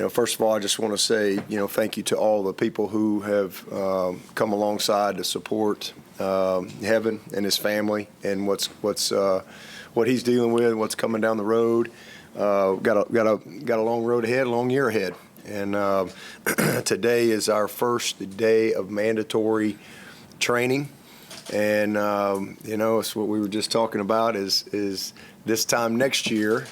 First of all, I just want to say, thank you to all the people who have come alongside to support Hevin and his family and what he's dealing with, what's coming down the road. Got a long road ahead, a long year ahead, and today is our first day of mandatory training. And it's what we were just talking about is this time next year,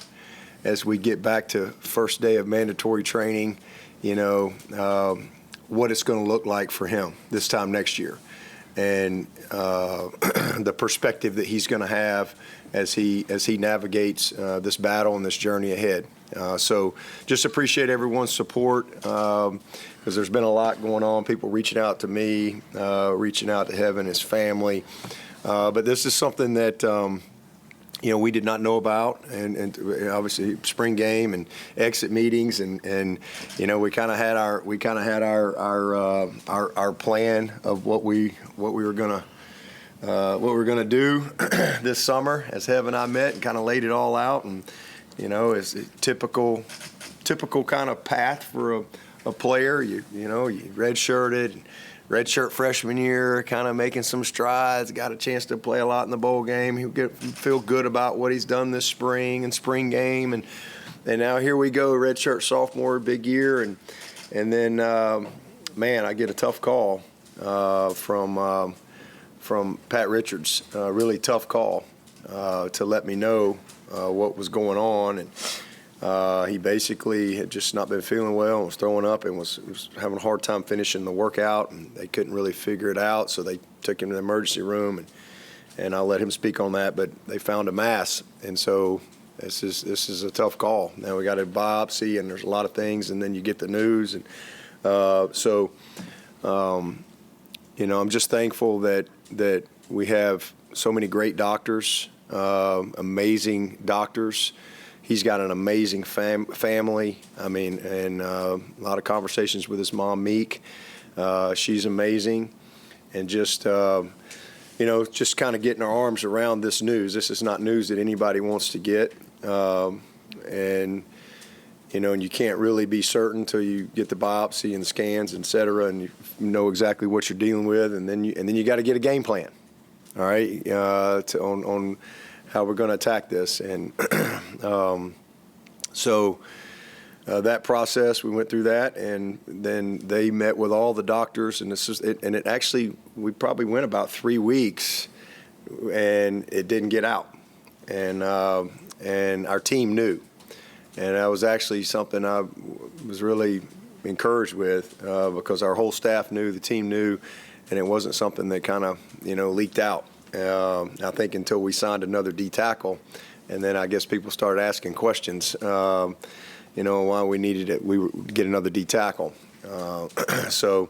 as we get back to first day of mandatory training, what it's going to look like for him this time next year, and the perspective that he's going to have as he navigates this battle and this journey ahead. So just appreciate everyone's support, because there's been a lot going on, people reaching out to me, reaching out to Hevin, his family. But this is something that we did not know about, and obviously spring game and exit meetings, and we kind of had our plan of what we were gonna do this summer as Hevin and I met and kind of laid it all out, and it's a typical kind of path for a player. You redshirted. Redshirt freshman year, kind of making some strides, got a chance to play a lot in the bowl game. He'll feel good about what he's done this spring and spring game. And now here we go, redshirt sophomore, big year. And then, I get a tough call from Pat Richards, really tough call to let me know what was going on. And he basically had just not been feeling well and was throwing up and was having a hard time finishing the workout, and they couldn't really figure it out, so they took him to the emergency room, and I'll let him speak on that, but they found a mass, and so this is a tough call. Now we got a biopsy, and there's a lot of things, and then you get the news, and I'm just thankful that we have so many great doctors, amazing doctors. He's got an amazing family. And a lot of conversations with his mom, Meek. She's amazing. And just kind of getting our arms around this news. This is not news that anybody wants to get. And you can't really be certain until you get the biopsy and the scans, et cetera, and you know exactly what you're dealing with. And then you got to get a game plan, all right, on how we're going to attack this. And so that process, we went through that, and then they met with all the doctors, and it actually, we probably went about 3 weeks, and it didn't get out, and our team knew, and that was actually something I was really encouraged with, because our whole staff knew, the team knew, and it wasn't something that kind of leaked out. I think until we signed another D tackle, and then I guess people started asking questions, why we needed it. We would get another D tackle. So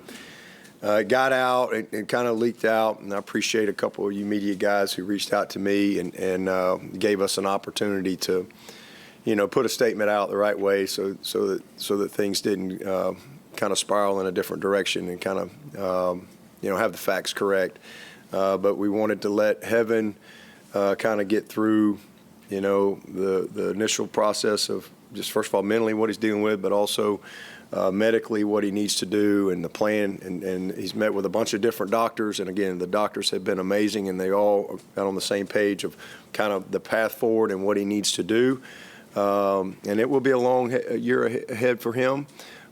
it got out, it kind of leaked out, and I appreciate a couple of you media guys who reached out to me and gave us an opportunity to, put a statement out the right way, so that things didn't kind of spiral in a different direction, and kind of have the facts correct. But we wanted to let Hevin kind of get through, the initial process of just, first of all, mentally what he's dealing with, but also medically what he needs to do, and the plan. And he's met with a bunch of different doctors. And, again, the doctors have been amazing, and they all got on the same page of kind of the path forward and what he needs to do. And it will be a long year ahead for him.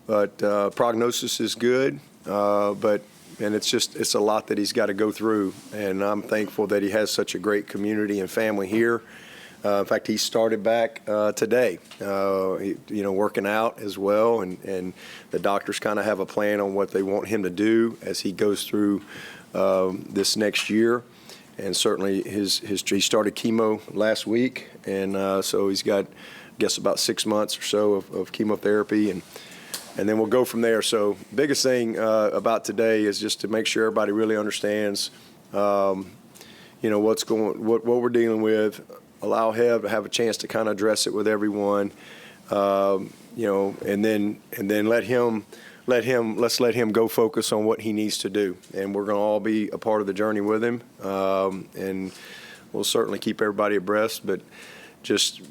But prognosis is good. And it's a lot that he's got to go through, and I'm thankful that he has such a great community and family here. In fact, he started back today, working out as well, and the doctors kind of have a plan on what they want him to do as he goes through this next year. And certainly he started chemo last week, and so he's got, I guess, about 6 months or so of chemotherapy, and then we'll go from there. So biggest thing about today is just to make sure everybody really understands, what we're dealing with. Allow Hev to have a chance to kind of address it with everyone, and then let's let him go focus on what he needs to do. And we're going to all be a part of the journey with him, and we'll certainly keep everybody abreast. But just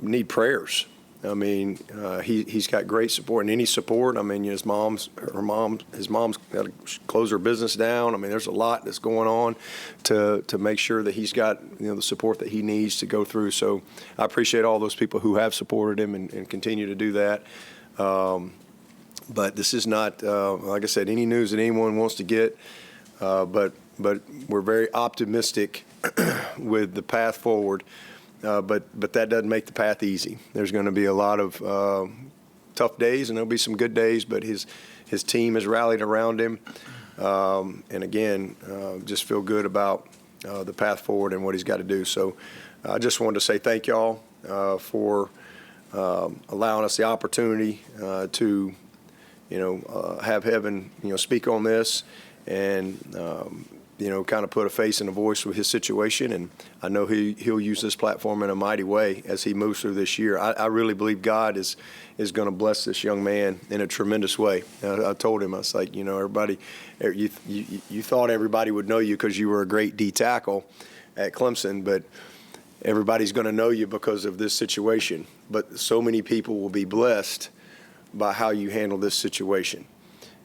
need prayers. I mean, he's got great support, and any support. I mean, his mom's got to close her business down. I mean, there's a lot that's going on to make sure that he's got the support that he needs to go through. So I appreciate all those people who have supported him and continue to do that. But this is not, like I said, any news that anyone wants to get. But we're very optimistic with the path forward. But that doesn't make the path easy. There's going to be a lot of tough days, and there'll be some good days. But his team has rallied around him, and again, just feel good about the path forward and what he's got to do. So I just wanted to say thank y'all for allowing us the opportunity to have Hevin speak on this and kind of put a face and a voice with his situation. And I know he'll use this platform in a mighty way as he moves through this year. I really believe God is going to bless this young man in a tremendous way. I told him, I was like, everybody, you thought everybody would know you because you were a great D tackle at Clemson, but everybody's going to know you because of this situation. But so many people will be blessed by how you handle this situation.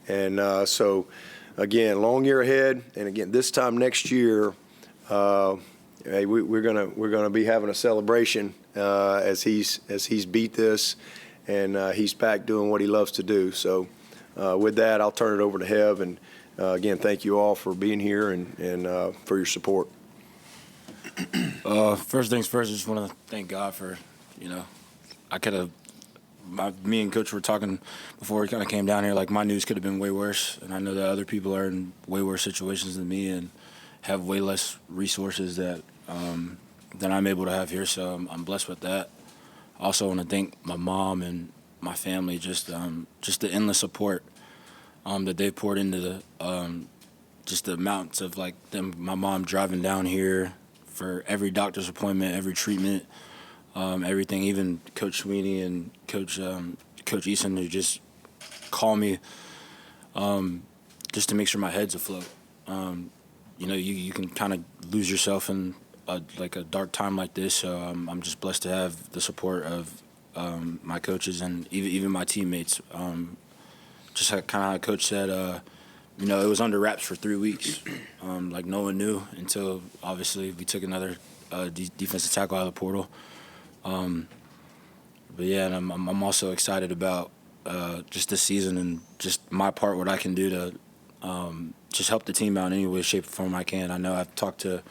And so, again, long year ahead, and again, this time next year, hey, we're gonna be having a celebration as he's beat this, and he's back doing what he loves to do. So, with that, I'll turn it over to Hev, and again, thank you all for being here and for your support. First things first, I just want to thank God for, I could have. Me and Coach were talking before we kind of came down here, like my news could have been way worse, and I know that other people are in way worse situations than me and have way less resources than I'm able to have here, so I'm blessed with that. I also want to thank my mom and my family, just the endless support that they poured into just the amounts of my mom driving down here for every doctor's appointment, every treatment. Everything, even Coach Swinney and Coach Eason, who just call me just to make sure my head's afloat. You can kind of lose yourself in a dark time like this, so I'm just blessed to have the support of my coaches and even my teammates. Just kind of how Coach said, it was under wraps for 3 weeks. No one knew until obviously we took another defensive tackle out of the portal. But yeah, and I'm also excited about just this season and just my part, what I can do to just help the team out in any way, shape, or form I can. I know I've talked to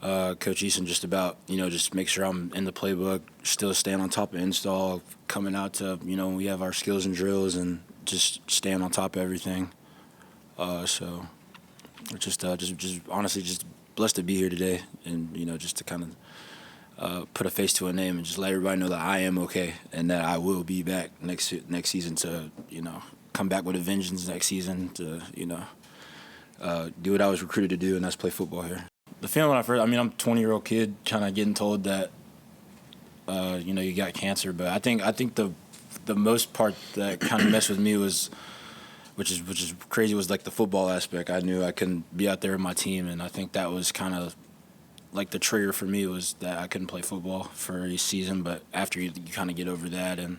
Coach Eason just about, just make sure I'm in the playbook, still staying on top of install, coming out to, when we have our skills and drills and just staying on top of everything. So just honestly just blessed to be here today and, just to kind of put a face to a name and just let everybody know that I am okay and that I will be back next season to, come back with a vengeance next season to, do what I was recruited to do, and that's play football here. The feeling when I'm a 20-year-old kid kind of getting told that, you got cancer, but I think the most part that kind of messed with me was, which is crazy, was the football aspect. I knew I couldn't be out there with my team, and I think that was kind of the trigger for me was that I couldn't play football for a season, but after you kind of get over that, and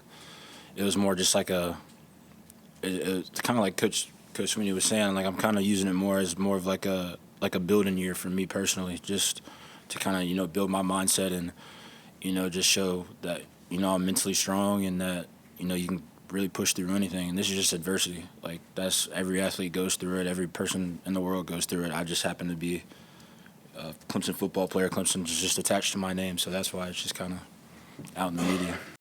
it was more just it's kind of like Coach Swinney was saying, I'm kind of using it more as more of a building year for me personally, just to kind of, build my mindset and, just show that, I'm mentally strong and that, you can really push through anything. And this is just adversity. That's every athlete goes through it. Every person in the world goes through it. I just happen to be a Clemson football player. Clemson is just attached to my name, so that's why it's just kind of out in the media.